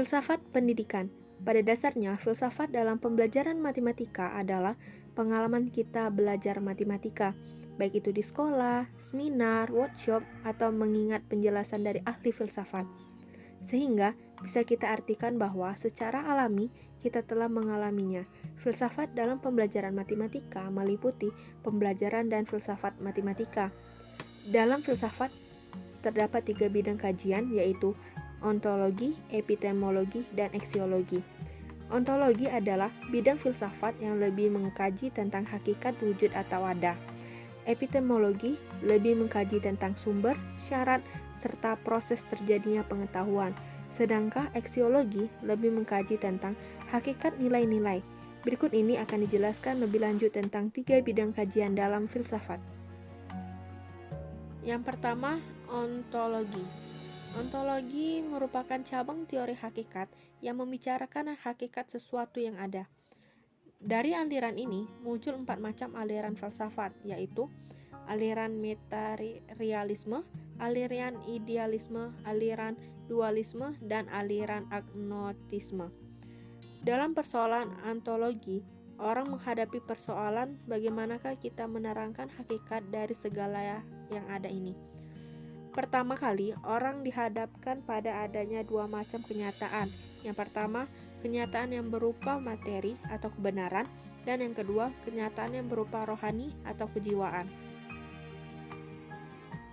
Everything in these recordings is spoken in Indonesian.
Filsafat pendidikan. Pada dasarnya, filsafat dalam pembelajaran matematika adalah pengalaman kita belajar matematika, baik itu di sekolah, seminar, workshop, atau mengingat penjelasan dari ahli filsafat. Sehingga bisa kita artikan bahwa secara alami kita telah mengalaminya. Filsafat dalam pembelajaran matematika meliputi pembelajaran dan filsafat matematika. Dalam filsafat terdapat 3 bidang kajian, yaitu ontologi, epistemologi, dan aksiologi. Ontologi adalah bidang filsafat yang lebih mengkaji tentang hakikat wujud atau ada. Epistemologi lebih mengkaji tentang sumber, syarat, serta proses terjadinya pengetahuan. Sedangkan aksiologi lebih mengkaji tentang hakikat nilai-nilai. Berikut ini akan dijelaskan lebih lanjut tentang 3 bidang kajian dalam filsafat. Yang pertama, ontologi. Ontologi merupakan cabang teori hakikat yang membicarakan hakikat sesuatu yang ada. Dari aliran ini muncul 4 macam aliran filsafat, yaitu aliran materialisme, aliran idealisme, aliran dualisme, dan aliran agnotisme. Dalam persoalan ontologi, orang menghadapi persoalan bagaimanakah kita menerangkan hakikat dari segala yang ada ini. Pertama kali, orang dihadapkan pada adanya 2 macam kenyataan. Yang pertama, kenyataan yang berupa materi atau kebenaran, dan yang kedua, kenyataan yang berupa rohani atau kejiwaan.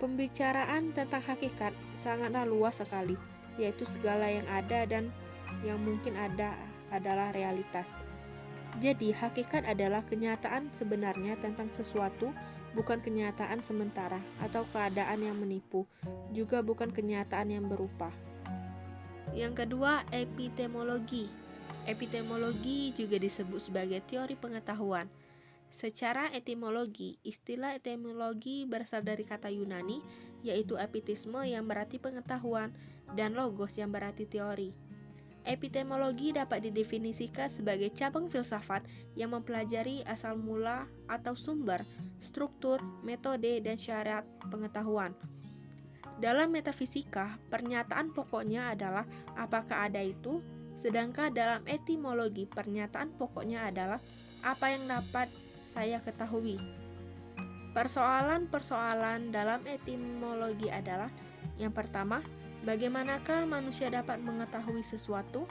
Pembicaraan tentang hakikat sangatlah luas sekali, yaitu segala yang ada dan yang mungkin ada adalah realitas. Jadi, hakikat adalah kenyataan sebenarnya tentang sesuatu, bukan kenyataan sementara atau keadaan yang menipu, juga bukan kenyataan yang berupa. Yang kedua, epistemologi. Epistemologi juga disebut sebagai teori pengetahuan. Secara etimologi, istilah etimologi berasal dari kata Yunani, yaitu epistisme yang berarti pengetahuan, dan logos yang berarti teori. Epistemologi dapat didefinisikan sebagai cabang filsafat yang mempelajari asal mula atau sumber, struktur, metode, dan syarat pengetahuan. Dalam metafisika, pernyataan pokoknya adalah apakah ada itu, sedangkan dalam etimologi, pernyataan pokoknya adalah apa yang dapat saya ketahui. Persoalan-persoalan dalam etimologi adalah: yang pertama, bagaimanakah manusia dapat mengetahui sesuatu?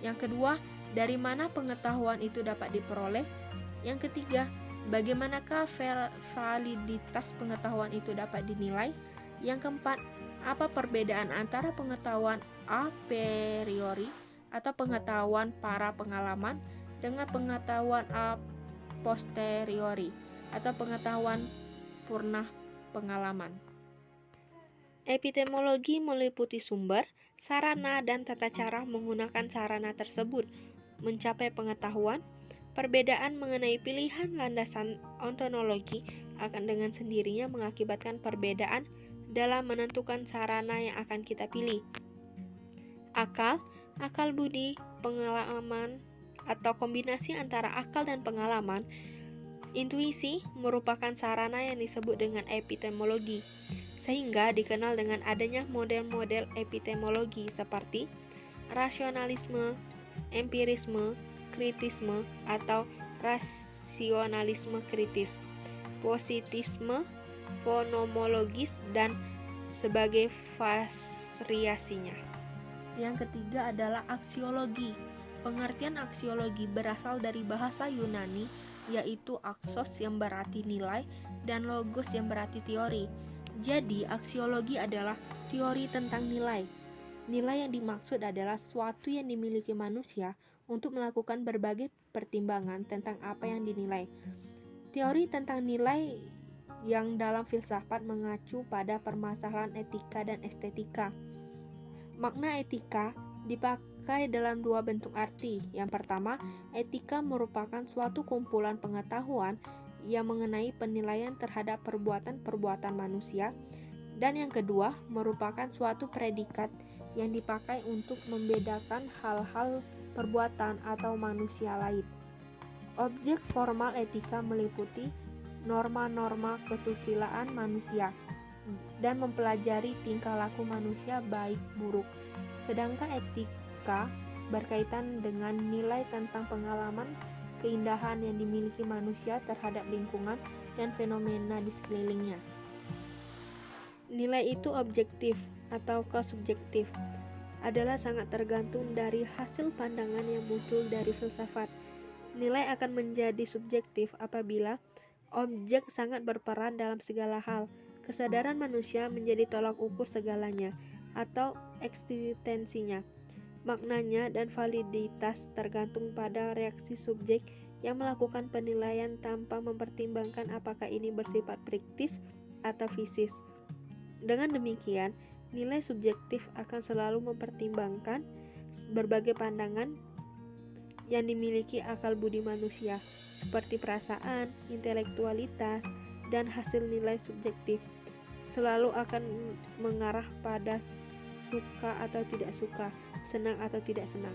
Yang kedua, dari mana pengetahuan itu dapat diperoleh? Yang ketiga, bagaimanakah validitas pengetahuan itu dapat dinilai? Yang keempat, apa perbedaan antara pengetahuan a priori atau pengetahuan para pengalaman dengan pengetahuan a posteriori atau pengetahuan purna pengalaman? Epistemologi meliputi sumber, sarana, dan tata cara menggunakan sarana tersebut mencapai pengetahuan. Perbedaan mengenai pilihan landasan ontologi akan dengan sendirinya mengakibatkan perbedaan dalam menentukan sarana yang akan kita pilih. Akal budi, pengalaman, atau kombinasi antara akal dan pengalaman. Intuisi merupakan sarana yang disebut dengan epistemologi, sehingga dikenal dengan adanya model-model epistemologi seperti rasionalisme, empirisme, kritisme atau rasionalisme kritis, positisme, fenomenologis, dan sebagai variasinya. Yang ketiga adalah aksiologi. Pengertian aksiologi berasal dari bahasa Yunani, yaitu aksos yang berarti nilai dan logos yang berarti teori. Jadi, aksiologi adalah teori tentang nilai. Nilai yang dimaksud adalah sesuatu yang dimiliki manusia untuk melakukan berbagai pertimbangan tentang apa yang dinilai. Teori tentang nilai yang dalam filsafat mengacu pada permasalahan etika dan estetika. Makna etika dipakai dalam 2 bentuk arti. Yang pertama, etika merupakan suatu kumpulan pengetahuan yang mengenai penilaian terhadap perbuatan-perbuatan manusia, dan yang kedua merupakan suatu predikat yang dipakai untuk membedakan hal-hal perbuatan atau manusia lain. Objek formal etika meliputi norma-norma kesusilaan manusia dan mempelajari tingkah laku manusia baik buruk. Sedangkan etika suka berkaitan dengan nilai tentang pengalaman keindahan yang dimiliki manusia terhadap lingkungan dan fenomena di sekelilingnya. Nilai itu objektif ataukah subjektif adalah sangat tergantung dari hasil pandangan yang muncul dari filsafat. Nilai akan menjadi subjektif apabila objek sangat berperan dalam segala hal. Kesadaran manusia menjadi tolak ukur segalanya atau eksistensinya. Maknanya dan validitas tergantung pada reaksi subjek yang melakukan penilaian tanpa mempertimbangkan apakah ini bersifat praktis atau fisis. Dengan demikian, nilai subjektif akan selalu mempertimbangkan berbagai pandangan yang dimiliki akal budi manusia, seperti perasaan, intelektualitas, dan hasil nilai subjektif. Selalu akan mengarah pada suka atau tidak suka, senang atau tidak senang.